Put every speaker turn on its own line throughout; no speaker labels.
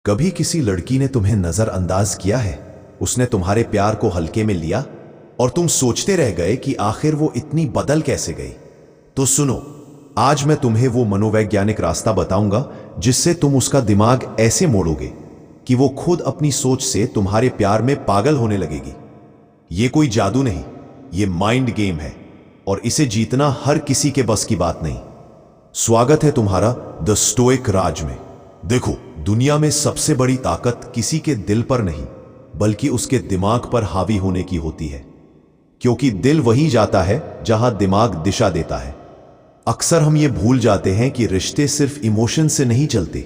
कभी किसी लड़की ने तुम्हें नजरअंदाज किया है? उसने तुम्हारे प्यार को हल्के में लिया और तुम सोचते रह गए कि आखिर वो इतनी बदल कैसे गई। तो सुनो, आज मैं तुम्हें वो मनोवैज्ञानिक रास्ता बताऊंगा जिससे तुम उसका दिमाग ऐसे मोड़ोगे कि वो खुद अपनी सोच से तुम्हारे प्यार में पागल होने लगेगी। ये कोई जादू नहीं, ये माइंड गेम है और इसे जीतना हर किसी के बस की बात नहीं। स्वागत है तुम्हारा द स्टोइक राज में। देखो, दुनिया में सबसे बड़ी ताकत किसी के दिल पर नहीं बल्कि उसके दिमाग पर हावी होने की होती है, क्योंकि दिल वही जाता है जहां दिमाग दिशा देता है। अक्सर हम ये भूल जाते हैं कि रिश्ते सिर्फ इमोशन से नहीं चलते,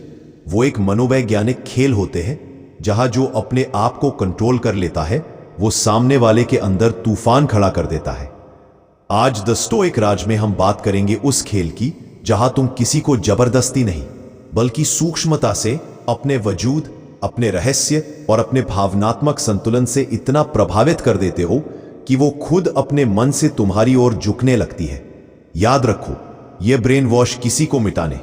वो एक मनोवैज्ञानिक खेल होते हैं जहां जो अपने आप को कंट्रोल कर लेता है वो सामने वाले के अंदर तूफान खड़ा कर देता है। आज द स्टोइक राज में हम बात करेंगे उस खेल की जहां तुम किसी को जबरदस्ती नहीं बल्कि सूक्ष्मता से अपने वजूद, अपने रहस्य और अपने भावनात्मक संतुलन से इतना प्रभावित कर देते हो कि वो खुद अपने मन से तुम्हारी ओर झुकने लगती है। याद रखो, यह ब्रेन वॉश किसी को मिटाने,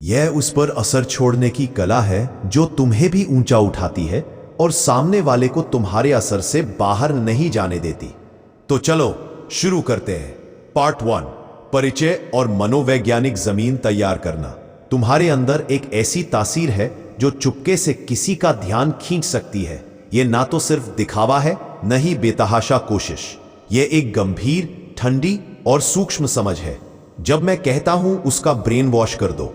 यह उस पर असर छोड़ने की कला है जो तुम्हें भी ऊंचा उठाती है और सामने वाले को तुम्हारे असर से बाहर नहीं जाने देती। तो चलो शुरू करते हैं। पार्ट 1, परिचय और मनोवैज्ञानिक जमीन तैयार करना। तुम्हारे अंदर एक ऐसी तासीर है जो चुपके से किसी का ध्यान खींच सकती है। यह ना तो सिर्फ दिखावा है, न ही बेतहाशा कोशिश। यह एक गंभीर, ठंडी और सूक्ष्म समझ है। जब मैं कहता हूं उसका ब्रेन वॉश कर दो,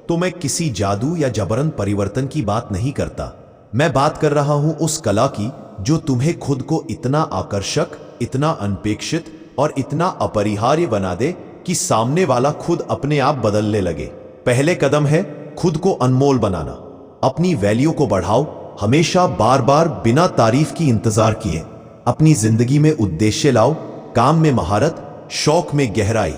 तो मैं किसी जादू या जबरन परिवर्तन की बात नहीं करता। मैं बात कर रहा हूं उस कला की जो तुम्हें खुद को इतना आकर्षक, इतना अनपेक्षित और इतना अपरिहार्य बना दे कि सामने वाला खुद अपने आप बदलने लगे। पहले कदम है खुद को अनमोल बनाना। अपनी वैल्यू को बढ़ाओ, हमेशा बार बार बिना तारीफ की इंतजार किए। अपनी जिंदगी में उद्देश्य लाओ, काम में महारत, शौक में गहराई,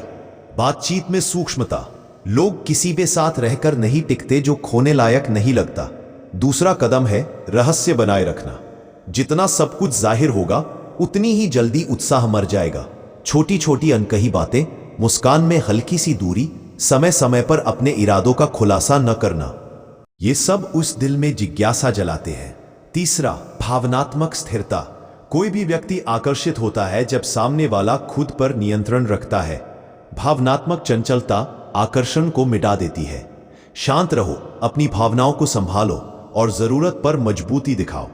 बातचीत में सूक्ष्मता। लोग किसी के साथ रहकर नहीं टिकते जो खोने लायक नहीं लगता। दूसरा कदम है रहस्य बनाए रखना। जितना सब कुछ जाहिर होगा उतनी ही जल्दी उत्साह मर जाएगा। छोटी छोटी अनकही बातें, मुस्कान में हल्की सी दूरी, समय समय पर अपने इरादों का खुलासा न करना, ये सब उस दिल में जिज्ञासा जलाते हैं। तीसरा, भावनात्मक स्थिरता। कोई भी व्यक्ति आकर्षित होता है जब सामने वाला खुद पर नियंत्रण रखता है। भावनात्मक चंचलता आकर्षण को मिटा देती है। शांत रहो, अपनी भावनाओं को संभालो और जरूरत पर मजबूती दिखाओ।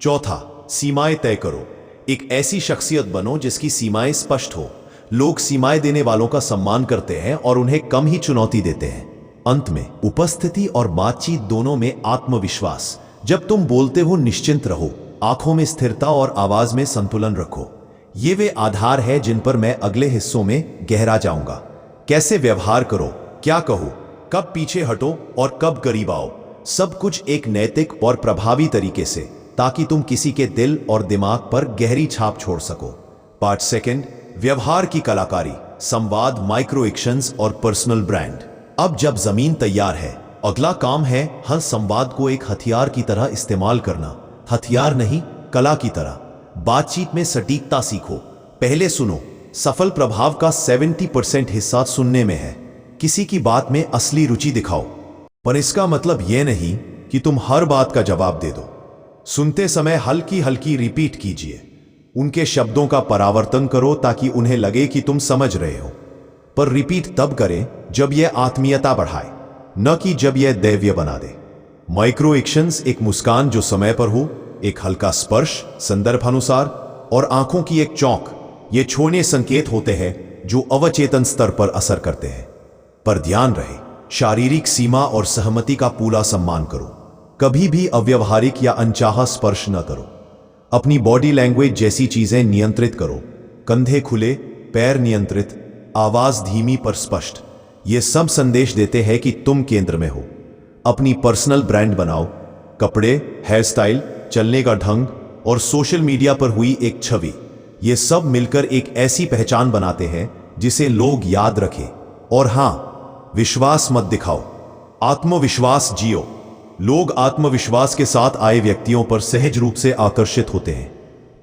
चौथा, सीमाएं तय करो। एक ऐसी शख्सियत बनो जिसकी सीमाएं स्पष्ट हो। लोग सीमाएं देने वालों का सम्मान करते हैं और उन्हें कम ही चुनौती देते हैं। अंत में, उपस्थिति और बातचीत दोनों में आत्मविश्वास। जब तुम बोलते हो निश्चिंत रहो, आंखों में स्थिरता और आवाज में संतुलन रखो। ये वे आधार है जिन पर मैं अगले हिस्सों में गहरा जाऊंगा। कैसे व्यवहार करो, क्या कहो, कब पीछे हटो और कब करीब आओ, सब कुछ एक नैतिक और प्रभावी तरीके से, ताकि तुम किसी के दिल और दिमाग पर गहरी छाप छोड़ सको। पार्ट 2, व्यवहार की कलाकारी, संवाद, माइक्रो एक्शंस और पर्सनल ब्रांड। अब जब जमीन तैयार है, अगला काम है हर संवाद को एक हथियार की तरह इस्तेमाल करना। हथियार नहीं, कला की तरह। बातचीत में सटीकता सीखो। पहले सुनो। सफल प्रभाव का 70% हिस्सा सुनने में है। किसी की बात में असली रुचि दिखाओ, पर इसका मतलब यह नहीं कि तुम हर बात का जवाब दे दो। सुनते समय हल्की हल्की रिपीट कीजिए। उनके शब्दों का परावर्तन करो ताकि उन्हें लगे कि तुम समझ रहे हो। पर रिपीट तब करें जब यह आत्मीयता बढ़ाए, न कि जब यह दैव्य बना दे। माइक्रो एक्शंस, एक मुस्कान जो समय पर हो, एक हल्का स्पर्श संदर्भानुसार, और आंखों की एक चौंक, ये छोटे संकेत होते हैं जो अवचेतन स्तर पर असर करते हैं। पर ध्यान रहे, शारीरिक सीमा और सहमति का पूरा सम्मान करो। कभी भी अव्यवहारिक या अनचाहा स्पर्श न करो। अपनी बॉडी लैंग्वेज जैसी चीजें नियंत्रित करो। कंधे खुले, पैर नियंत्रित, आवाज धीमी पर स्पष्ट। ये सब संदेश देते हैं कि तुम केंद्र में हो। अपनी पर्सनल ब्रांड बनाओ। कपड़े, हेयर स्टाइल, चलने का ढंग और सोशल मीडिया पर हुई एक छवि, ये सब मिलकर एक ऐसी पहचान बनाते हैं जिसे लोग याद रखें। और हां, विश्वास मत दिखाओ, आत्मविश्वास जियो। लोग आत्मविश्वास के साथ आए व्यक्तियों पर सहज रूप से आकर्षित होते हैं,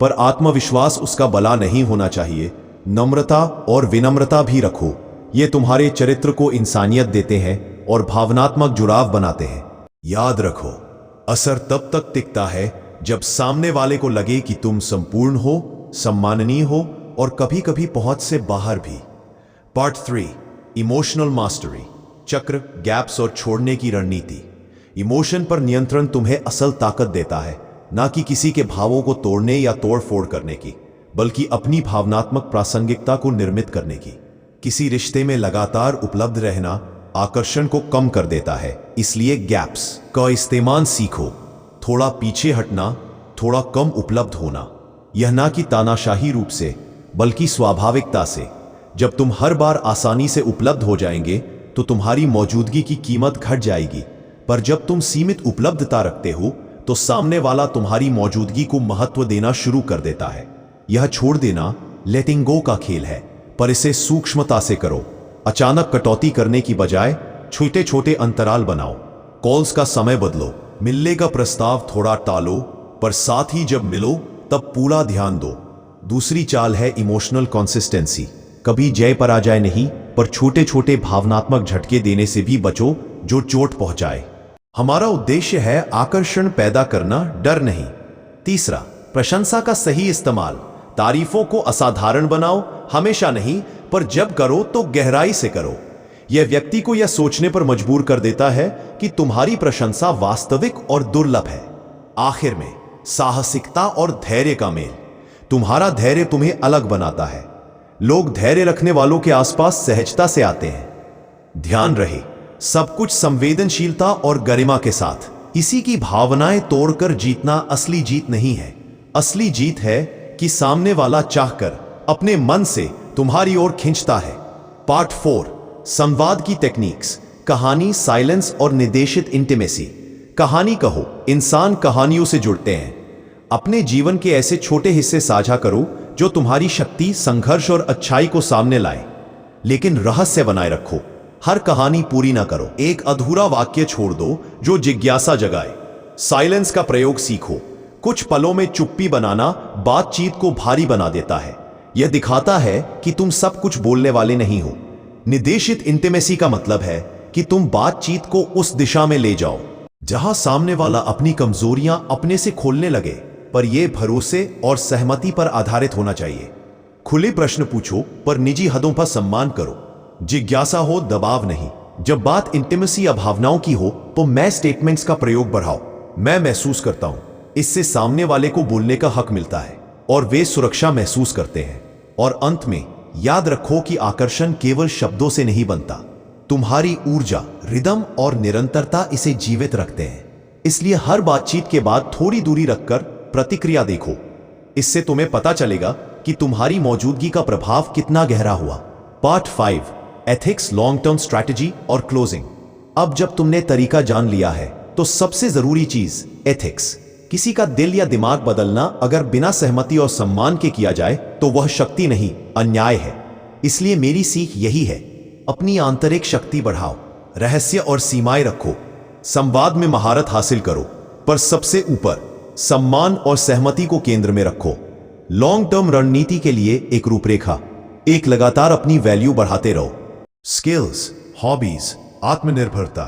पर आत्मविश्वास उसका बला नहीं होना चाहिए। नम्रता और विनम्रता भी रखो। ये तुम्हारे चरित्र को इंसानियत देते हैं और भावनात्मक जुड़ाव बनाते हैं। याद रखो, असर तब तक टिकता है जब सामने वाले को लगे कि तुम संपूर्ण हो, सम्माननीय हो और कभी कभी पहुंच से बाहर भी। पार्ट 3, इमोशनल मास्टरी, चक्र, गैप्स और छोड़ने की रणनीति। इमोशन पर नियंत्रण तुम्हें असल ताकत देता है, ना कि किसी के भावों को तोड़ने या तोड़फोड़ करने की, बल्कि अपनी भावनात्मक प्रासंगिकता को निर्मित करने की। किसी रिश्ते में लगातार उपलब्ध रहना आकर्षण को कम कर देता है, इसलिए गैप्स का इस्तेमाल सीखो। थोड़ा पीछे हटना, थोड़ा कम उपलब्ध होना, यह ना कि तानाशाही रूप से बल्कि स्वाभाविकता से। जब तुम हर बार आसानी से उपलब्ध हो जाएंगे तो तुम्हारी मौजूदगी की कीमत घट जाएगी, पर जब तुम सीमित उपलब्धता रखते हो तो सामने वाला तुम्हारी मौजूदगी को महत्व देना शुरू कर देता है। यह छोड़ देना लेटिंग गो का खेल है, पर इसे सूक्ष्मता से करो। अचानक कटौती करने की बजाय छोटे छोटे अंतराल बनाओ। कॉल्स का समय बदलो, मिलने का प्रस्ताव थोड़ा टालो, पर साथ ही जब मिलो तब पूरा ध्यान दो। दूसरी चाल है इमोशनल कंसिस्टेंसी। कभी जय पराजय नहीं, पर छोटे छोटे भावनात्मक झटके देने से भी बचो जो चोट पहुंचाए। हमारा उद्देश्य है आकर्षण पैदा करना, डर नहीं। तीसरा, प्रशंसा का सही इस्तेमाल। तारीफों को असाधारण बनाओ, हमेशा नहीं, पर जब करो तो गहराई से करो। यह व्यक्ति को यह सोचने पर मजबूर कर देता है कि तुम्हारी प्रशंसा वास्तविक और दुर्लभ है। आखिर में, साहसिकता और धैर्य का मेल। तुम्हारा धैर्य तुम्हें अलग बनाता है। लोग धैर्य रखने वालों के आसपास सहजता से आते हैं। ध्यान रहे, सब कुछ संवेदनशीलता और गरिमा के साथ। किसी की भावनाएं तोड़कर जीतना असली जीत नहीं है। असली जीत है कि सामने वाला चाहकर अपने मन से तुम्हारी ओर खींचता है। पार्ट 4, संवाद की टेक्निक्स। कहानी, साइलेंस और निर्देशित इंटीमेसी। कहानी कहो। इंसान कहानियों से जुड़ते हैं। अपने जीवन के ऐसे छोटे हिस्से साझा करो जो तुम्हारी शक्ति, संघर्ष और अच्छाई को सामने लाए, लेकिन रहस्य बनाए रखो। हर कहानी पूरी ना करो। एक अधूरा वाक्य छोड़ दो जो जिज्ञासा जगाए। साइलेंस का प्रयोग सीखो। कुछ पलों में चुप्पी बनाना बातचीत को भारी बना देता है। यह दिखाता है कि तुम सब कुछ बोलने वाले नहीं हो। निर्देशित इंटीमेसी का मतलब है कि तुम बातचीत को उस दिशा में ले जाओ जहां सामने वाला अपनी कमजोरियां अपने से खोलने लगे, पर यह भरोसे और सहमति पर आधारित होना चाहिए। खुले प्रश्न पूछो, पर निजी हदों पर सम्मान करो। जिज्ञासा हो, दबाव नहीं। जब बात इंटीमेसी या भावनाओं की हो तो मैं स्टेटमेंट्स का प्रयोग बढ़ाओ। मैं महसूस करता हूं। इससे सामने वाले को बोलने का हक मिलता है और वे सुरक्षा महसूस करते हैं। और अंत में, याद रखो कि आकर्षण केवल शब्दों से नहीं बनता। तुम्हारी ऊर्जा, रिदम और निरंतरता इसे जीवित रखते हैं। इसलिए हर बातचीत के बाद थोड़ी दूरी रखकर प्रतिक्रिया देखो। इससे तुम्हें पता चलेगा कि तुम्हारी मौजूदगी का प्रभाव कितना गहरा हुआ। Part 5, ethics, long term strategy और क्लोजिंग। अब जब तुमने तरीका जान लिया है तो सबसे जरूरी चीज एथिक्स। किसी का दिल या दिमाग बदलना अगर बिना सहमति और सम्मान के किया जाए तो वह शक्ति नहीं, अन्याय है। इसलिए मेरी सीख यही है, अपनी आंतरिक शक्ति बढ़ाओ, रहस्य और सीमाएं रखो, संवाद में महारत हासिल करो, पर सबसे ऊपर सम्मान और सहमति को केंद्र में रखो। लॉन्ग टर्म रणनीति के लिए एक रूपरेखा। एक, लगातार अपनी वैल्यू बढ़ाते रहो। स्किल्स, हॉबीज, आत्मनिर्भरता।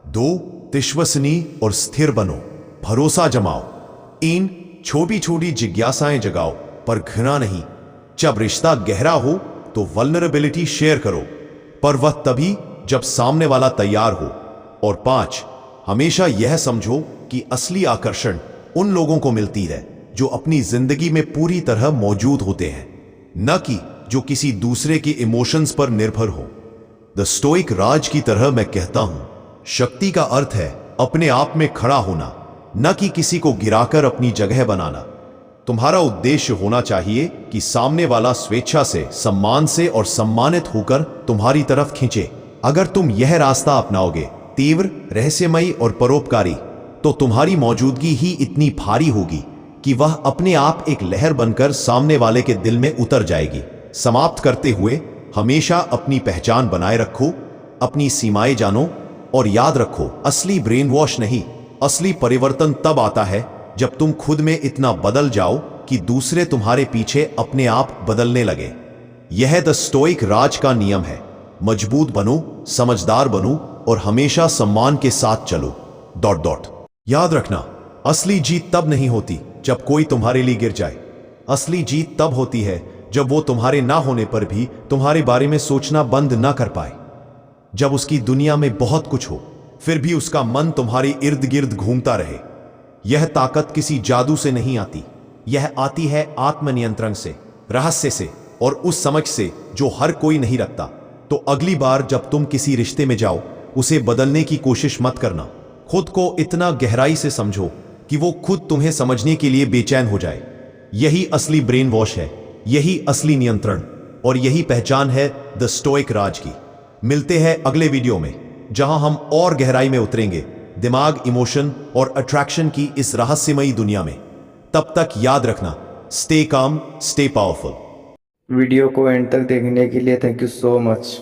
2, विश्वसनीय और स्थिर बनो, भरोसा जमाओ। 3, छोटी छोटी जिज्ञासाएं जगाओ, पर घृणा नहीं। जब रिश्ता गहरा हो तो वल्नरेबिलिटी शेयर करो, पर वह तभी जब सामने वाला तैयार हो। और 5, हमेशा यह समझो कि असली आकर्षण उन लोगों को मिलती है जो अपनी जिंदगी में पूरी तरह मौजूद होते हैं, न कि जो किसी दूसरे के इमोशंस पर निर्भर हो। द स्टोइक राज की तरह मैं कहता हूं, शक्ति का अर्थ है अपने आप में खड़ा होना, न कि किसी को गिराकर अपनी जगह बनाना। तुम्हारा उद्देश्य होना चाहिए कि सामने वाला स्वेच्छा से, सम्मान से और सम्मानित होकर तुम्हारी तरफ खींचे। अगर तुम यह रास्ता अपनाओगे, तीव्र, रहस्यमयी और परोपकारी, तो तुम्हारी मौजूदगी ही इतनी भारी होगी कि वह अपने आप एक लहर बनकर सामने वाले के दिल में उतर जाएगी। समाप्त करते हुए, हमेशा अपनी पहचान बनाए रखो, अपनी सीमाएं जानो और याद रखो, असली ब्रेन वॉश नहीं, असली परिवर्तन तब आता है जब तुम खुद में इतना बदल जाओ कि दूसरे तुम्हारे पीछे अपने आप बदलने लगे। यह द स्टोइक राज का नियम है। मजबूत बनो, समझदार बनो और हमेशा सम्मान के साथ चलो। ... याद रखना, असली जीत तब नहीं होती जब कोई तुम्हारे लिए गिर जाए। असली जीत तब होती है जब वो तुम्हारे ना होने पर भी तुम्हारे बारे में सोचना बंद ना कर पाए। जब उसकी दुनिया में बहुत कुछ हो फिर भी उसका मन तुम्हारे इर्द गिर्द घूमता रहे। यह ताकत किसी जादू से नहीं आती, यह आती है आत्मनियंत्रण से, रहस्य से और उस समझ से जो हर कोई नहीं रखता। तो अगली बार जब तुम किसी रिश्ते में जाओ, उसे बदलने की कोशिश मत करना। खुद को इतना गहराई से समझो कि वो खुद तुम्हें समझने के लिए बेचैन हो जाए। यही असली ब्रेन वॉश है, यही असली नियंत्रण और यही पहचान है द स्टोइक राज की। मिलते हैं अगले वीडियो में, जहां हम और गहराई में उतरेंगे दिमाग, इमोशन और अट्रैक्शन की इस रहस्यमयी दुनिया में। तब तक याद रखना, stay calm, stay powerful.
Video को एंड तक देखने के लिए थैंक यू सो मच।